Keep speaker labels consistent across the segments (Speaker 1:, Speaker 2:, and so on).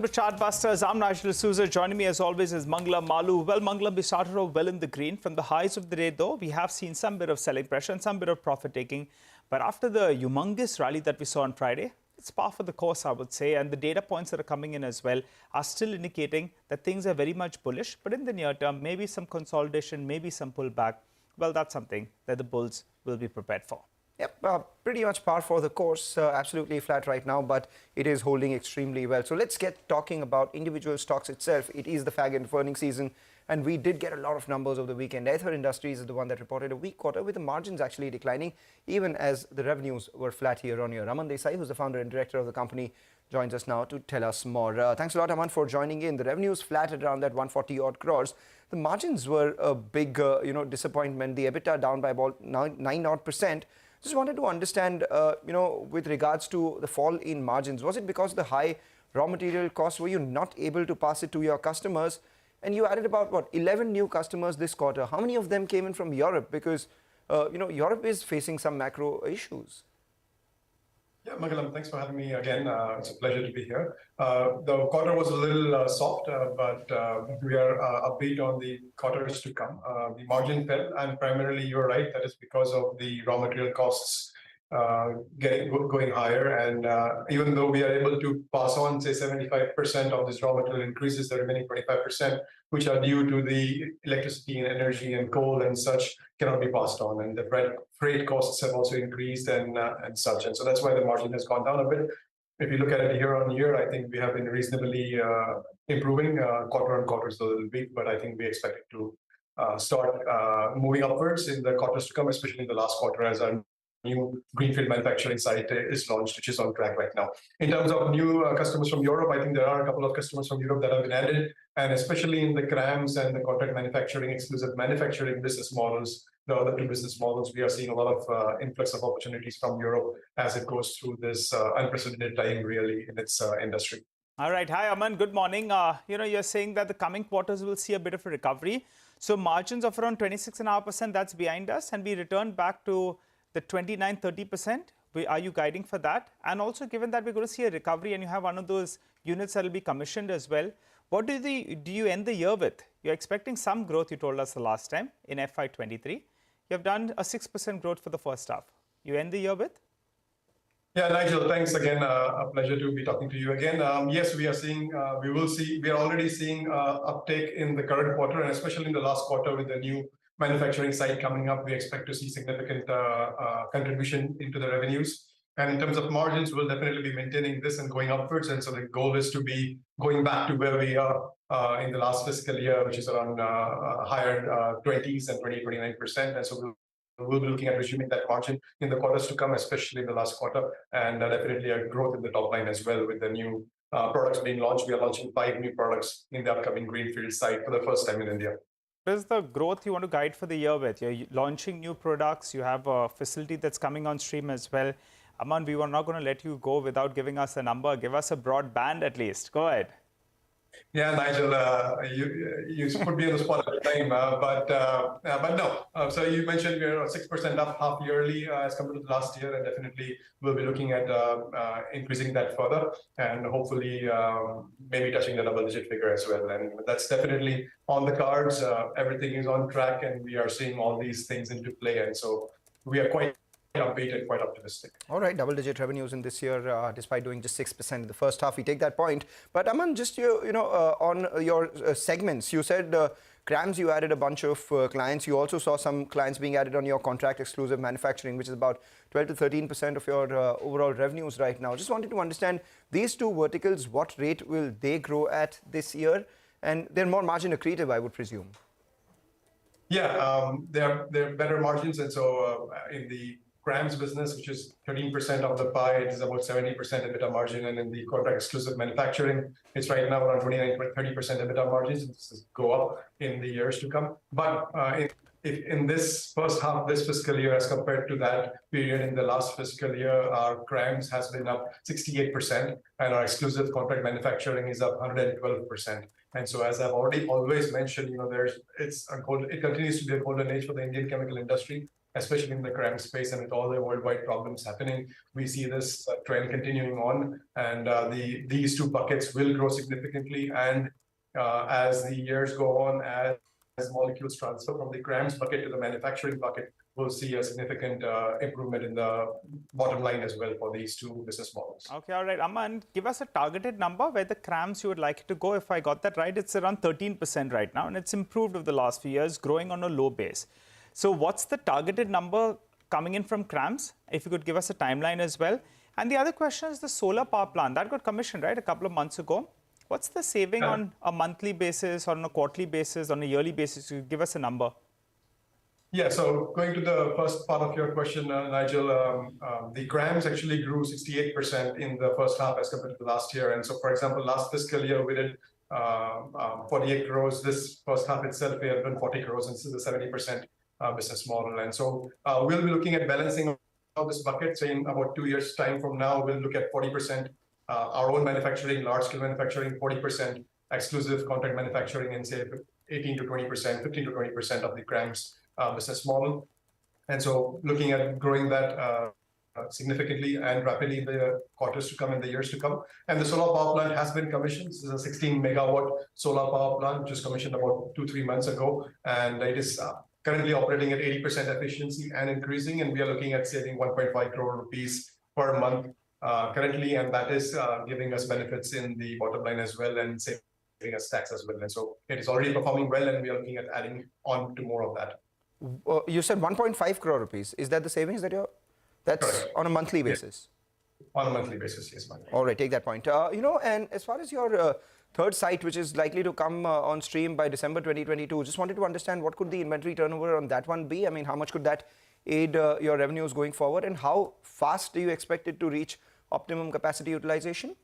Speaker 1: With Chartbusters, I'm Nigel D'Souza. Joining me as always is Mangala Malu. Well, Mangala, we started off well in the green. From the highs of the day, though, we have seen some bit of selling pressure and some bit of profit taking. But after the humongous rally that we saw on Friday, it's par for the course, I would say. And the data points that are coming in as well are still indicating that things are very much bullish. But in the near term, maybe some consolidation, maybe some pullback. Well, that's something that the bulls will be prepared for.
Speaker 2: Yep, pretty much par for the course, absolutely flat right now, but it is holding extremely well. So let's get talking about individual stocks itself. It is the fag end of earnings season, and we did get a lot of numbers over the weekend. Aether Industries is the one that reported a weak quarter, with the margins actually declining, even as the revenues were flat year on year. Aman Desai, who's the founder and director of the company, joins us now to tell us more. Thanks a lot, Aman, for joining in. The revenues flat at around that 140 odd crores. The margins were a big, disappointment. The EBITDA down by about 9 odd percent. Just wanted to understand, with regards to the fall in margins, was it because of the high raw material costs? Were you not able to pass it to your customers? And you added about, 11 new customers this quarter. How many of them came in from Europe? Because, Europe is facing some macro issues.
Speaker 3: Yeah, Magalam, thanks for having me again. It's a pleasure to be here. The quarter was a little soft, but we are upbeat on the quarters to come. The margin fell, and primarily you're right, that is because of the raw material costs going higher. And even though we are able to pass on, say, 75% of this raw material increases, the remaining 25%, which are due to the electricity and energy and coal and such, cannot be passed on. And the freight costs have also increased and such. And so that's why the margin has gone down a bit. If you look at it year on year, I think we have been reasonably improving. Quarter on quarter is a little weak, but I think we expect it to start moving upwards in the quarters to come, especially in the last quarter as our new greenfield manufacturing site is launched, which is on track right now. In terms of new customers from Europe, I think there are a couple of customers from Europe that have been added, and especially in the CRAMs and the contract manufacturing, exclusive manufacturing business models, the other two business models, we are seeing a lot of influx of opportunities from Europe as it goes through this unprecedented time, really, in its industry.
Speaker 1: All right. Hi, Aman. Good morning. You're saying that the coming quarters will see a bit of a recovery. So margins of around 26.5%, that's behind us, and we return back to the 29-30%. Are you guiding for that? And also, given that we're going to see a recovery and you have one of those units that will be commissioned as well, what do you end the year with? You're expecting some growth, you told us the last time, in FY23. You have done a 6% growth for the first half. You end the year with?
Speaker 3: Yeah, Nigel, thanks again. A pleasure to be talking to you again. Yes, we are already seeing uptake in the current quarter, and especially in the last quarter with the new manufacturing site coming up, we expect to see significant contribution into the revenues. And in terms of margins, we'll definitely be maintaining this and going upwards. And so the goal is to be going back to where we are in the last fiscal year, which is around higher 20s and 29%. And so we'll be looking at resuming that margin in the quarters to come, especially in the last quarter, and definitely a growth in the top line as well with the new products being launched. We are launching 5 new products in the upcoming greenfield site for the first time in India.
Speaker 1: What is the growth you want to guide for the year with? You're launching new products. You have a facility that's coming on stream as well. Aman, we were not going to let you go without giving us a number. Give us a broad band at least. Go ahead.
Speaker 3: Yeah, Nigel, you put me on the spot at the time, but no. So you mentioned we're 6% up half yearly as compared to the last year, and definitely we'll be looking at increasing that further, and hopefully maybe touching the double-digit figure as well. And that's definitely on the cards. Everything is on track, and we are seeing all these things into play, and so we are quite upbeat and quite optimistic.
Speaker 2: All right, double-digit revenues in this year, despite doing just 6% in the first half. We take that point. But Aman, just on your segments, you said CRAMS, you added a bunch of clients. You also saw some clients being added on your contract exclusive manufacturing, which is about 12 to 13% of your overall revenues right now. Just wanted to understand these two verticals. What rate will they grow at this year? And they're more margin accretive, I would presume.
Speaker 3: Yeah, they're better margins, and so in the CRAMS business, which is 13% of the pie, it is about 70% EBITDA margin, and in the contract exclusive manufacturing, it's right now around 29-30% EBITDA margins. This will go up in the years to come. But in this first half, this fiscal year, as compared to that period in the last fiscal year, our CRAMS has been up 68%, and our exclusive contract manufacturing is up 112%. And so, as I've always mentioned, it continues to be a golden age for the Indian chemical industry. especially in the CRAM space, and with all the worldwide problems happening, we see this trend continuing on, and these two buckets will grow significantly. And as the years go on, as molecules transfer from the CRAMS bucket to the manufacturing bucket, we'll see a significant improvement in the bottom line as well for these two business models.
Speaker 1: Okay, all right. Aman, give us a targeted number where the CRAMS you would like it to go. If I got that right, it's around 13% right now, and it's improved over the last few years, growing on a low base. So what's the targeted number coming in from CRAMS? If you could give us a timeline as well. And the other question is the solar power plant. That got commissioned, right, a couple of months ago. What's the saving on a monthly basis, or on a quarterly basis, on a yearly basis? You give us a number.
Speaker 3: Yeah, so going to the first part of your question, Nigel, the CRAMS actually grew 68% in the first half as compared to last year. And so, for example, last fiscal year, we did 48 crores. This first half itself, we have done 40 crores, and this is a 70% business model. And so we'll be looking at balancing all this bucket. So in about 2 years' time from now, we'll look at 40% our own manufacturing, large-scale manufacturing, 40% exclusive contract manufacturing, and say 18 to 20%, 15 to 20% of the CRAMS business model. And so looking at growing that significantly and rapidly in the quarters to come and the years to come. And the solar power plant has been commissioned. This is a 16 megawatt solar power plant, which was commissioned about 2-3 months ago. And it is currently operating at 80% efficiency and increasing. And we are looking at saving 1.5 crore rupees per month currently. And that is giving us benefits in the bottom line as well, and saving us tax as well. And so it is already performing well, and we are looking at adding on to more of that.
Speaker 2: You said 1.5 crore rupees. Is that the savings that that's correct, on a monthly basis?
Speaker 3: Yeah. On a monthly basis, yes, ma'am.
Speaker 2: All right, take that point. And as far as your third site, which is likely to come on stream by December 2022, just wanted to understand what could the inventory turnover on that one be? I mean, how much could that aid your revenues going forward, and how fast do you expect it to reach optimum capacity utilization?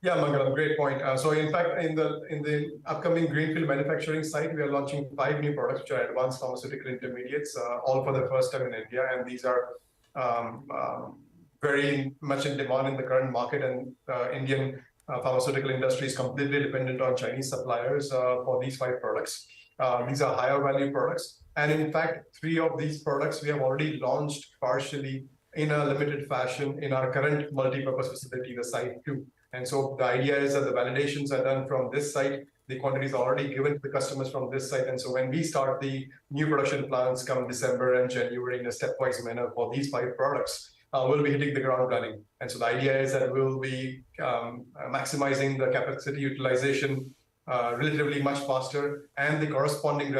Speaker 3: Yeah, Mangalam, great point. So in fact, in the upcoming greenfield manufacturing site, we are launching 5 new products, which are advanced pharmaceutical intermediates, all for the first time in India. And these are very much in demand in the current market, and Indian pharmaceutical industry is completely dependent on Chinese suppliers for these 5 products. These are higher value products. And in fact, 3 of these products we have already launched partially in a limited fashion in our current multi-purpose facility, the site 2. And so the idea is that the validations are done from this site. The quantity is already given to the customers from this site. And so when we start the new production plans come December and January in a stepwise manner for these 5 products, we'll be hitting the ground running. And so the idea is that we'll be maximizing the capacity utilization relatively much faster, and the corresponding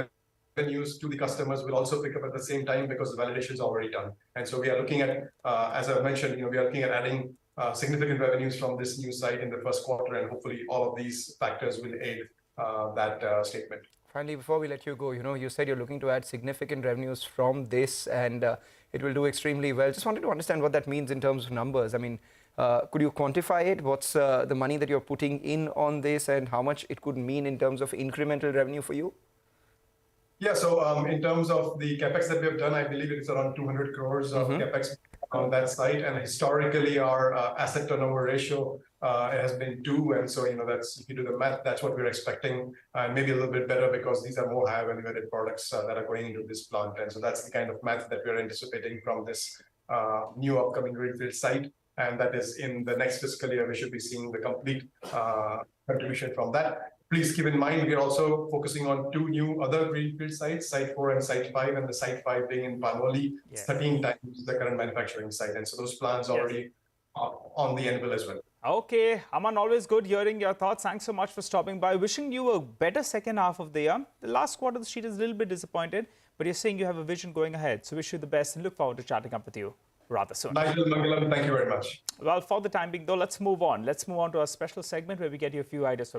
Speaker 3: revenues to the customers will also pick up at the same time because the validation is already done. And so we are looking at, as I mentioned, we are looking at adding significant revenues from this new site in the first quarter, and hopefully all of these factors will aid that statement.
Speaker 2: Finally, before we let you go, you said you're looking to add significant revenues from this, and it will do extremely well. Just wanted to understand what that means in terms of numbers. I mean, could you quantify it? What's the money that you're putting in on this, and how much it could mean in terms of incremental revenue for you?
Speaker 3: Yeah, so in terms of the capex that we have done, I believe it's around 200 crores of capex on that site, and historically our asset turnover ratio has been 2, and so that's, if you do the math, that's what we're expecting, and maybe a little bit better because these are more high value-added products that are going into this plant, and so that's the kind of math that we're anticipating from this new upcoming greenfield site, and that is in the next fiscal year we should be seeing the complete contribution from that. Please keep in mind, we are also focusing on 2 new other greenfield sites, Site 4 and Site 5, and the Site 5 being in Panoli, 13 times the current manufacturing site. And so those plans already are on the anvil as well.
Speaker 1: Okay, Aman, always good hearing your thoughts. Thanks so much for stopping by. Wishing you a better second half of the year. The last quarter, the street is a little bit disappointed, but you're saying you have a vision going ahead. So wish you the best and look forward to chatting up with you rather soon.
Speaker 3: Nigel, Mangalam, thank you very much.
Speaker 1: Well, for the time being, though, let's move on. Let's move on to our special segment where we get you a few ideas for